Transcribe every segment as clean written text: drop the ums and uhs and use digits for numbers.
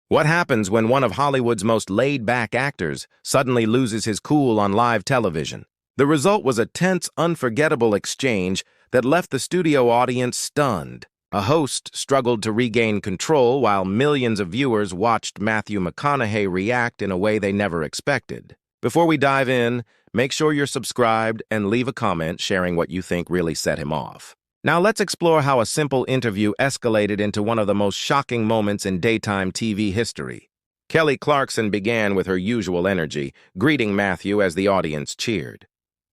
What happens when one of Hollywood's most laid-back actors suddenly loses his cool on live television? The result was a tense, unforgettable exchange that left the studio audience stunned. A host struggled to regain control while millions of viewers watched Matthew McConaughey react in a way they never expected. Before we dive in, make sure you're subscribed and leave a comment sharing what you think really set him off. Now let's explore how a simple interview escalated into one of the most shocking moments in daytime TV history. Kelly Clarkson began with her usual energy, greeting Matthew as the audience cheered.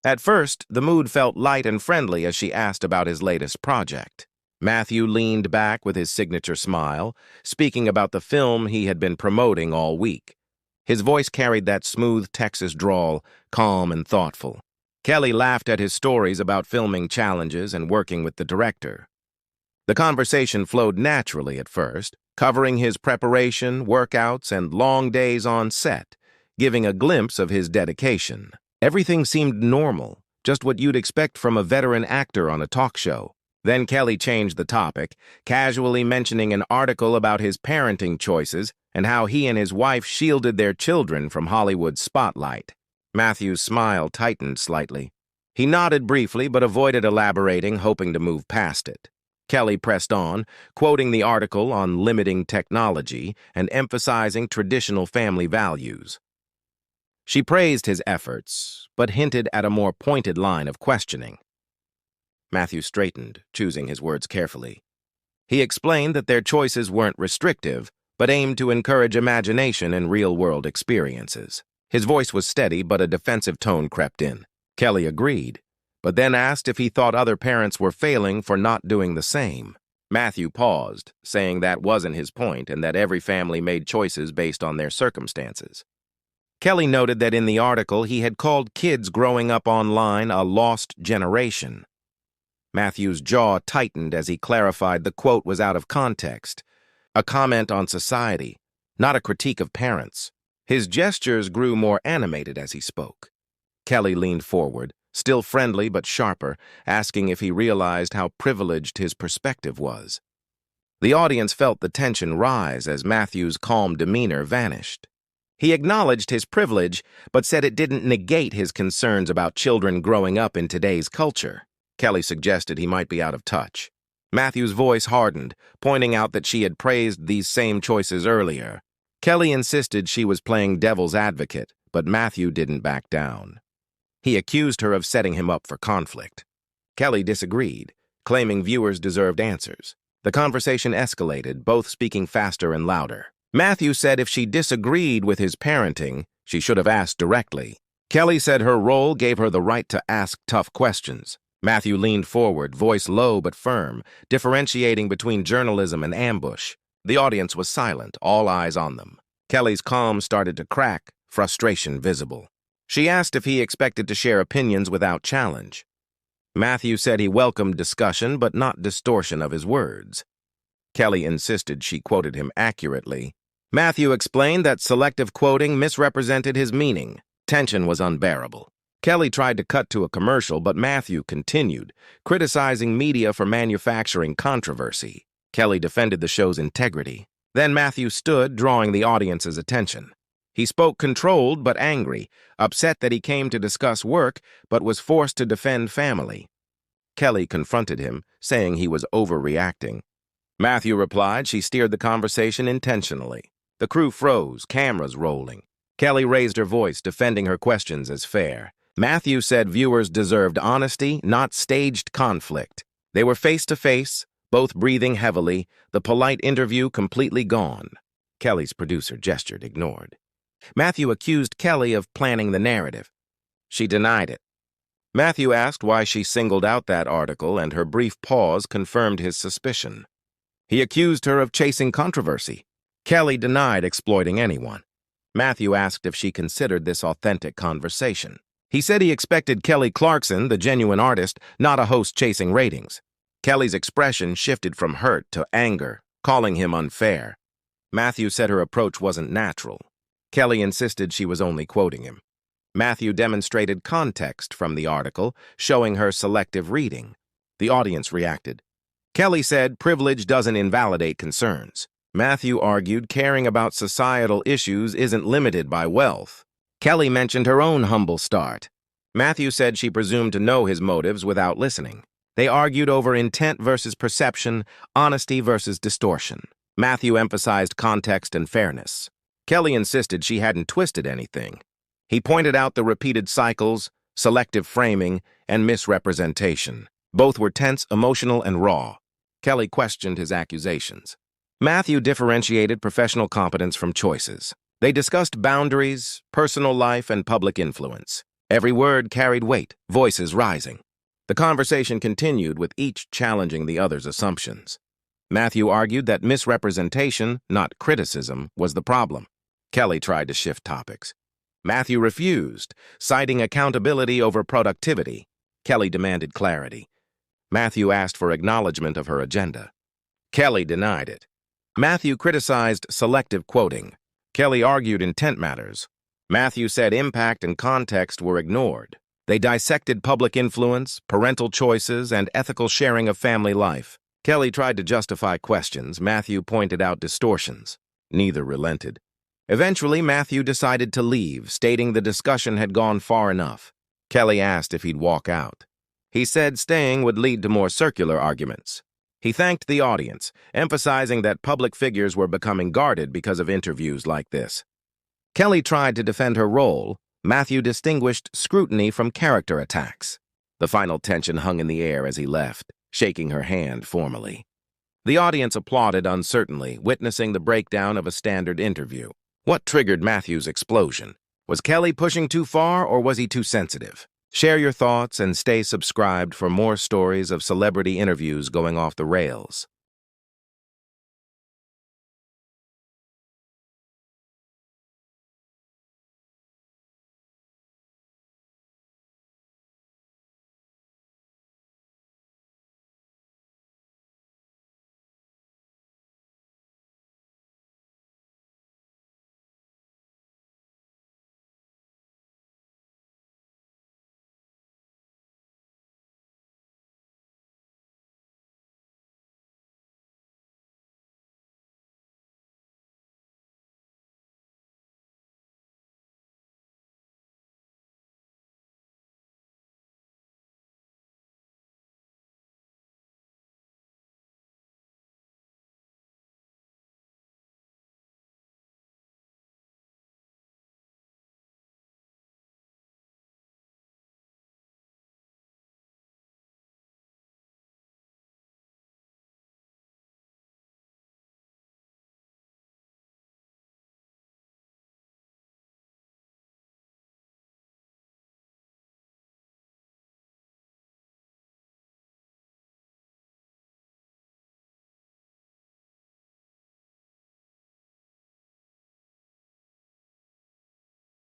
At first, the mood felt light and friendly as she asked about his latest project. Matthew leaned back with his signature smile, speaking about the film he had been promoting all week. His voice carried that smooth Texas drawl, calm and thoughtful. Kelly laughed at his stories about filming challenges and working with the director. The conversation flowed naturally at first, covering his preparation, workouts, and long days on set, giving a glimpse of his dedication. Everything seemed normal, just what you'd expect from a veteran actor on a talk show. Then Kelly changed the topic, casually mentioning an article about his parenting choices and how he and his wife shielded their children from Hollywood's spotlight. Matthew's smile tightened slightly. He nodded briefly but avoided elaborating, hoping to move past it. Kelly pressed on, quoting the article on limiting technology and emphasizing traditional family values. She praised his efforts, but hinted at a more pointed line of questioning. Matthew straightened, choosing his words carefully. He explained that their choices weren't restrictive, but aimed to encourage imagination and real-world experiences. His voice was steady, but a defensive tone crept in. Kelly agreed, but then asked if he thought other parents were failing for not doing the same. Matthew paused, saying that wasn't his point and that every family made choices based on their circumstances. Kelly noted that in the article he had called kids growing up online a lost generation. Matthew's jaw tightened as he clarified the quote was out of context, a comment on society, not a critique of parents. His gestures grew more animated as he spoke. Kelly leaned forward, still friendly but sharper, asking if he realized how privileged his perspective was. The audience felt the tension rise as Matthew's calm demeanor vanished. He acknowledged his privilege, but said it didn't negate his concerns about children growing up in today's culture. Kelly suggested he might be out of touch. Matthew's voice hardened, pointing out that she had praised these same choices earlier. Kelly insisted she was playing devil's advocate, but Matthew didn't back down. He accused her of setting him up for conflict. Kelly disagreed, claiming viewers deserved answers. The conversation escalated, both speaking faster and louder. Matthew said if she disagreed with his parenting, she should have asked directly. Kelly said her role gave her the right to ask tough questions. Matthew leaned forward, voice low but firm, differentiating between journalism and ambush. The audience was silent, all eyes on them. Kelly's calm started to crack, frustration visible. She asked if he expected to share opinions without challenge. Matthew said he welcomed discussion but not distortion of his words. Kelly insisted she quoted him accurately. Matthew explained that selective quoting misrepresented his meaning. Tension was unbearable. Kelly tried to cut to a commercial, but Matthew continued, criticizing media for manufacturing controversy. Kelly defended the show's integrity. Then Matthew stood, drawing the audience's attention. He spoke controlled but angry, upset that he came to discuss work but was forced to defend family. Kelly confronted him, saying he was overreacting. Matthew replied she steered the conversation intentionally. The crew froze, cameras rolling. Kelly raised her voice, defending her questions as fair. Matthew said viewers deserved honesty, not staged conflict. They were face-to-face, both breathing heavily, the polite interview completely gone. Kelly's producer gestured, ignored. Matthew accused Kelly of planning the narrative. She denied it. Matthew asked why she singled out that article, and her brief pause confirmed his suspicion. He accused her of chasing controversy. Kelly denied exploiting anyone. Matthew asked if she considered this authentic conversation. He said he expected Kelly Clarkson, the genuine artist, not a host chasing ratings. Kelly's expression shifted from hurt to anger, calling him unfair. Matthew said her approach wasn't natural. Kelly insisted she was only quoting him. Matthew demonstrated context from the article, showing her selective reading. The audience reacted. Kelly said privilege doesn't invalidate concerns. Matthew argued caring about societal issues isn't limited by wealth. Kelly mentioned her own humble start. Matthew said she presumed to know his motives without listening. They argued over intent versus perception, honesty versus distortion. Matthew emphasized context and fairness. Kelly insisted she hadn't twisted anything. He pointed out the repeated cycles, selective framing, and misrepresentation. Both were tense, emotional, and raw. Kelly questioned his accusations. Matthew differentiated professional competence from choices. They discussed boundaries, personal life, and public influence. Every word carried weight, voices rising. The conversation continued with each challenging the other's assumptions. Matthew argued that misrepresentation, not criticism, was the problem. Kelly tried to shift topics. Matthew refused, citing accountability over productivity. Kelly demanded clarity. Matthew asked for acknowledgement of her agenda. Kelly denied it. Matthew criticized selective quoting. Kelly argued intent matters. Matthew said impact and context were ignored. They dissected public influence, parental choices, and ethical sharing of family life. Kelly tried to justify questions. Matthew pointed out distortions. Neither relented. Eventually, Matthew decided to leave, stating the discussion had gone far enough. Kelly asked if he'd walk out. He said staying would lead to more circular arguments. He thanked the audience, emphasizing that public figures were becoming guarded because of interviews like this. Kelly tried to defend her role. Matthew distinguished scrutiny from character attacks. The final tension hung in the air as he left, shaking her hand formally. The audience applauded uncertainly, witnessing the breakdown of a standard interview. What triggered Matthew's explosion? Was Kelly pushing too far, or was he too sensitive? Share your thoughts and stay subscribed for more stories of celebrity interviews going off the rails.